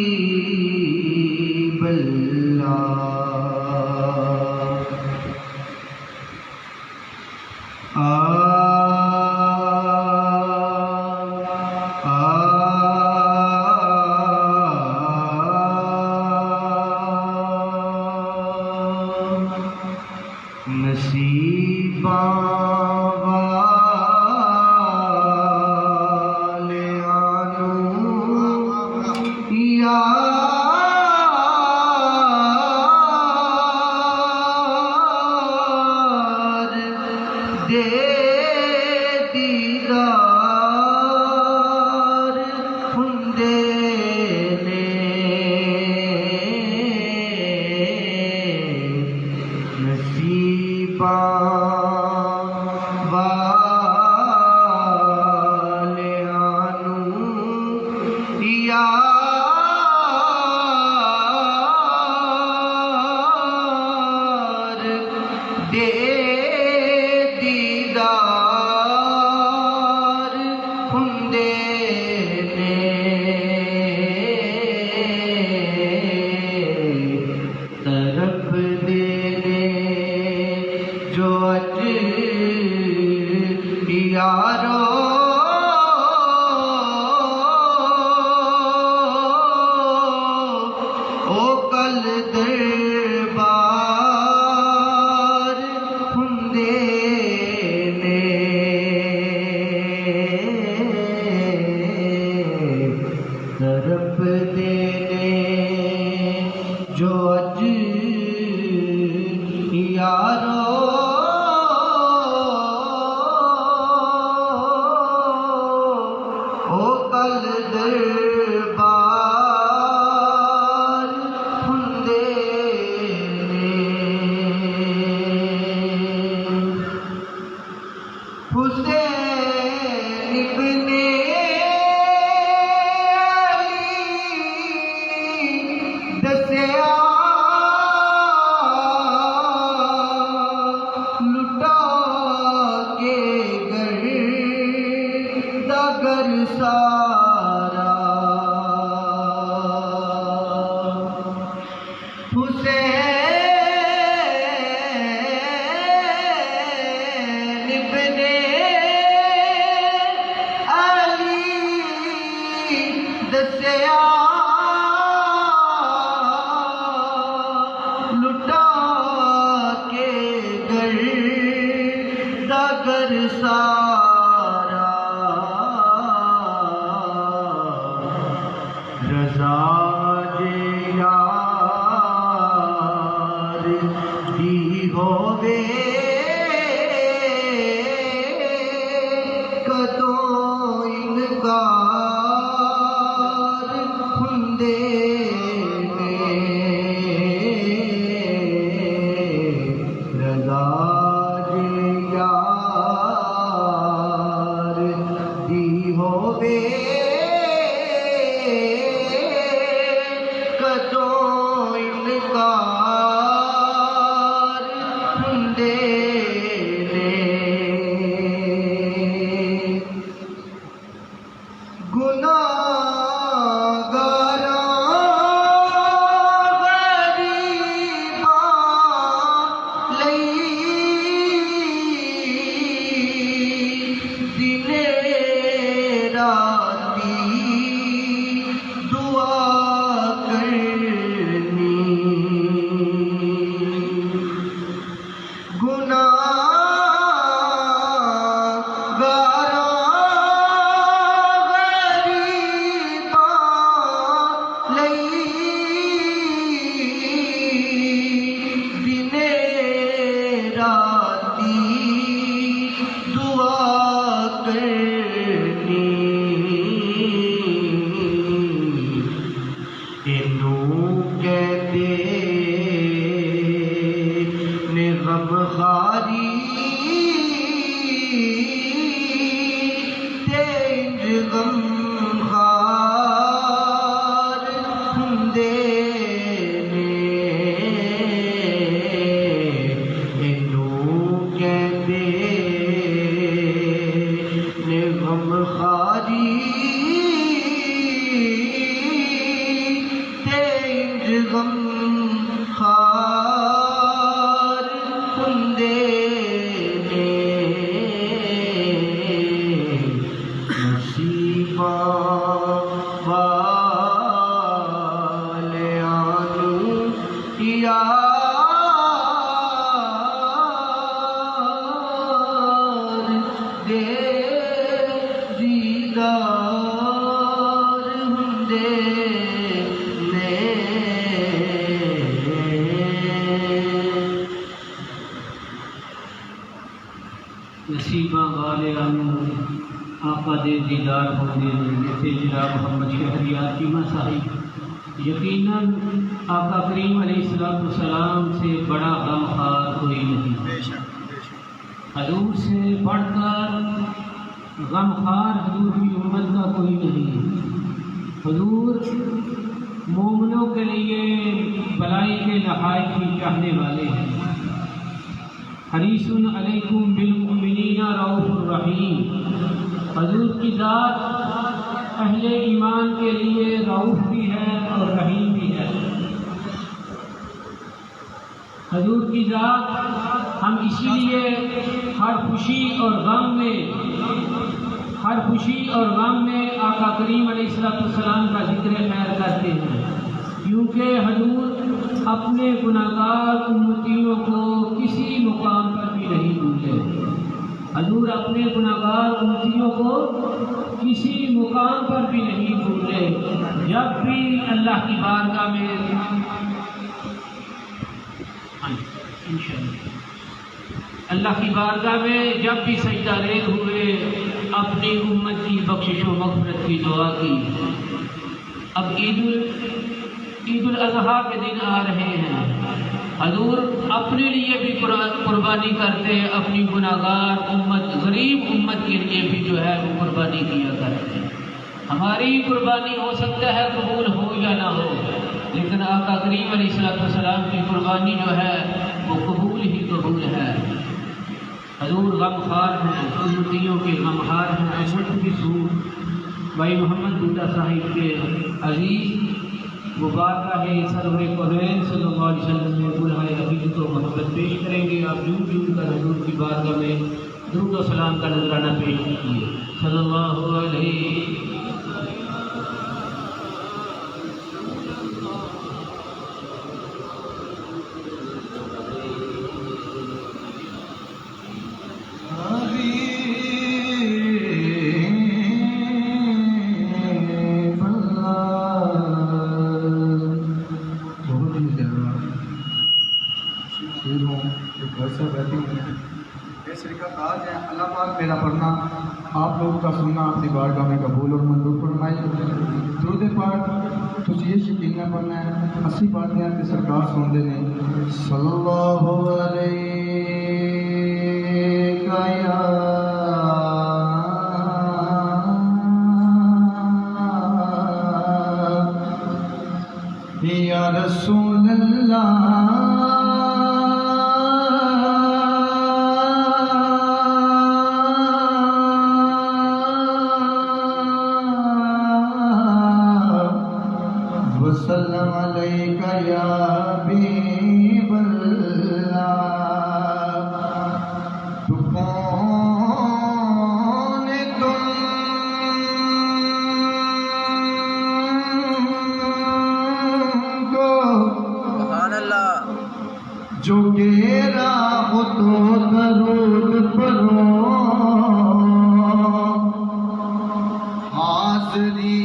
حبیب اللہ نصیبہ والے آنو یار دے دیدار ہندے نے نصیبہ والے آنو یار دے دیدار ہندے نے طرف دینے جو اج یارو او کل دربار ہندے نے طرف دینے جو اج یارو او کل دربار ہندے نے حسین ابن علی دسیا لٹا کے گر سارا حسین ابن علی دسیا لٹا کے گر سارا رضا جے یار دی ہووے کدوں انکار ہندے نے رضا جے یار دی ہووے بندے نے نصیباں والے آقا دے دیدار ہونے جیسے جناب محمد شہریار چیمہ صاحب، یقیناً آقا کریم علیہ السلام سے بڑا غمخوار کوئی نہیں، حضور سے بڑھ کر غمخوار حضور کی امت کا کوئی نہیں۔ حضور مومنوں کے لیے بلائی کے نہایت ہی چاہنے والے ہیں۔ حریص علیکم بالمؤمنین رؤوف الرحیم، حضور کی ذات اہل ایمان کے لیے رؤوف بھی ہے اور رحیم بھی ہے۔ حضور کی ذات ہم اسی لیے ہر خوشی اور غم میں آقا کریم علیہ السلام کا ذکر خیر کرتے ہیں، کیونکہ حضور اپنے گناہگار امتیوں کو کسی مقام پر بھی نہیں بھولے۔ حضور اپنے گناہگار امتیوں کو کسی مقام پر بھی نہیں بھولے۔ جب بھی اللہ کی بارگاہ میں اللہ کی بارگاہ میں جب بھی سجدہ ریز ہوئے، اپنی امت کی بخشش و مغفرت کی دعا کی۔ اب عید الاضحیٰ کے دن آ رہے ہیں، حضور اپنے لیے بھی قربانی کرتے، اپنی گناہگار امت، غریب امت کے لیے بھی جو ہے وہ قربانی کیا کرتے۔ ہماری قربانی ہو سکتا ہے قبول ہو یا نہ ہو، لیکن آقا کریم علیہ السلام کی قربانی جو ہے وہ قبول ہی قبول ہے۔ حضور غمخوار ہیں، امتیوں کے غمخوار ہیں۔ ملک کی سور بھائی محمد بوٹا صاحب کے عزیز مبارکہ ہے سرور کونین صلی اللہ علیہ وسلم میں بلائے عقیدت و محبت پیش کریں گے۔ آپ جھوم جھوم کر حضور کی بارگاہ میں درود و سلام کا نذرانہ پیش کیجیے۔ صلی اللہ علیہ اللہ پاک میرا پڑھنا آپ لوگ کا سننا آپ کی بارگاہ میں قبول اور منظور فرمائے۔ درود پاک تجھے یہ یقین نہ پڑھنا ہے، اسی باتیں آپ کے سرکار سن دے صلی اللہ علیہ یا رسول اللہ وسلم علیک یا حبیب اللہ۔ تو کون تم کو سبحان اللہ جو گیرا ہو تو درود پڑھو، حاضری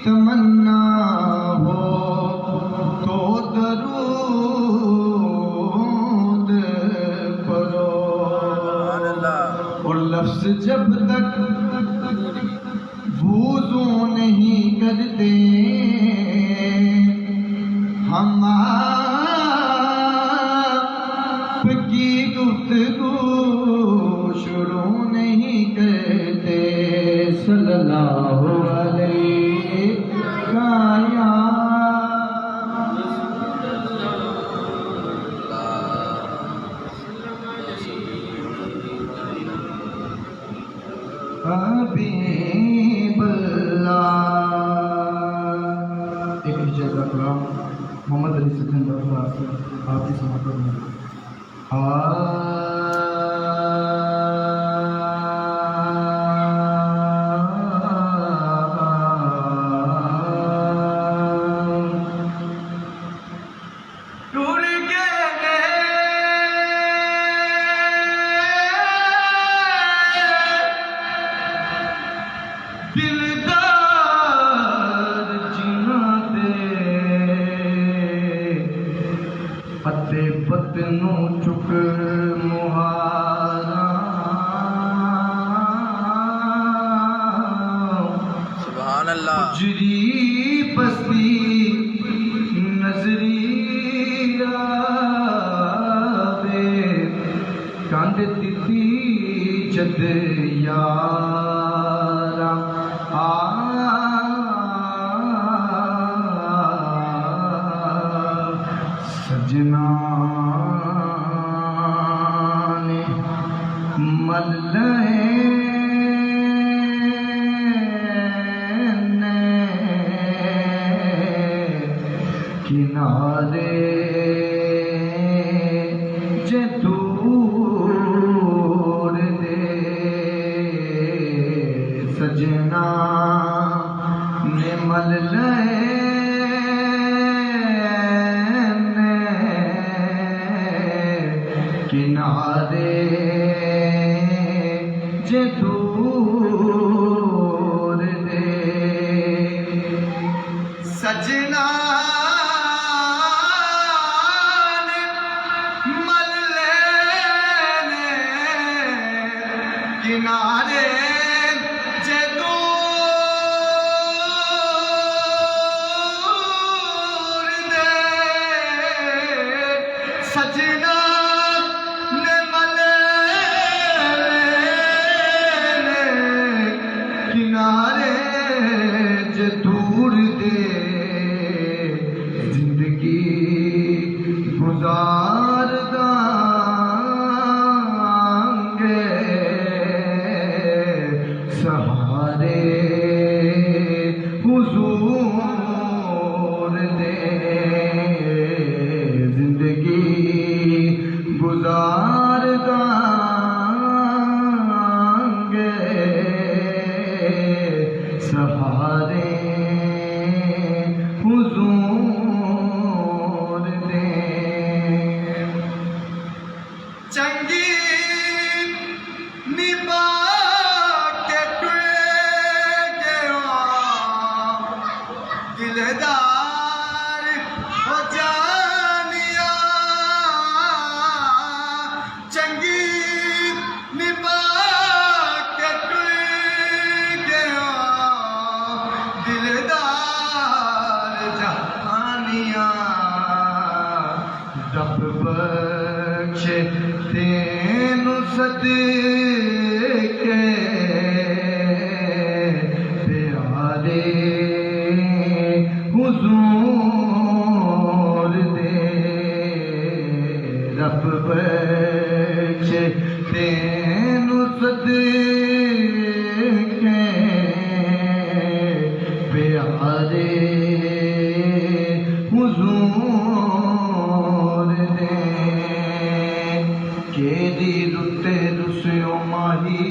تمنا ہو تو درود پڑھو، اور لفظ جب تک وضو نہیں کرتے ہم آپ کی گفتگو شروع نہیں کرتے۔ صلی اللہ علیہ حبیب اللہ۔ ایک ہجرت اکرام محمد علی سکن بخلا آپ کی سماعت میں دلدار نو چک مہارا سبحان اللہ جری بستی نظری آوے کاند دیتی جد یارا سجنا نے مل کنارے جے دور دے سجنا نے مل کنارے جے دور دے سجنا کنارے جے دور دے سجنا نے ملے کنارے جے دور دے زندگی گزار سہارے حضور دے زندگی گزار دانگے سہارے حضور دے چنگی نبا دلدار ہو جانیا چنگی نبا کے گیا دلدار جانیا رب بخشے تینوں صدقے پیارے حضور دے رب بخشے تینوں صدقے پیارے حضور دے کیری رتے رسیو ماہی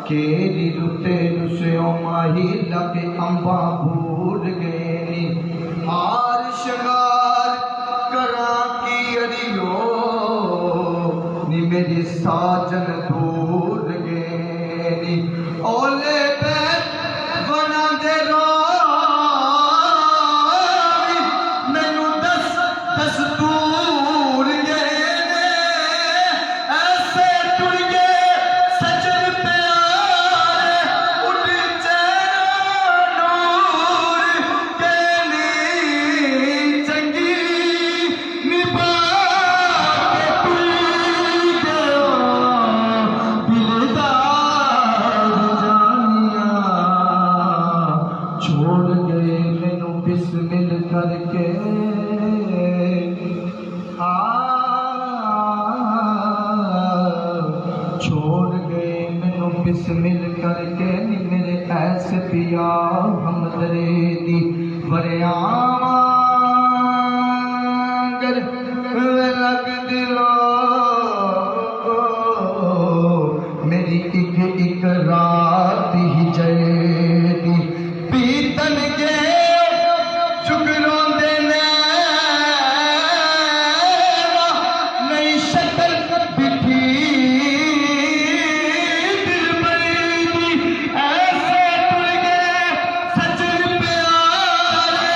کیری رتے رسیو ماہی لگ امبا بھول گئے ہار شنگار کرا کی اڑیو نی میری ساجن دور گئے اولے بیت بنا دے رو مینو دس دس دور گئے ایسے ٹر گئے سجن پیارے اٹھ چینو نور کیلی چنگی نبا کے ٹر گیا دلدار جانیا چھوڑ گئے مینو بسمل کر کے چھوڑ گئے مینو بسمل کر کے نی میرے ایسے پیا ہم درے دی وریاں گر لگ دلو میری ایک رات ہی جائے دی پیتن کے چکروں دینے نئی شکل بٹھی دل بری دی ایسے ٹر گئے سجن پیارے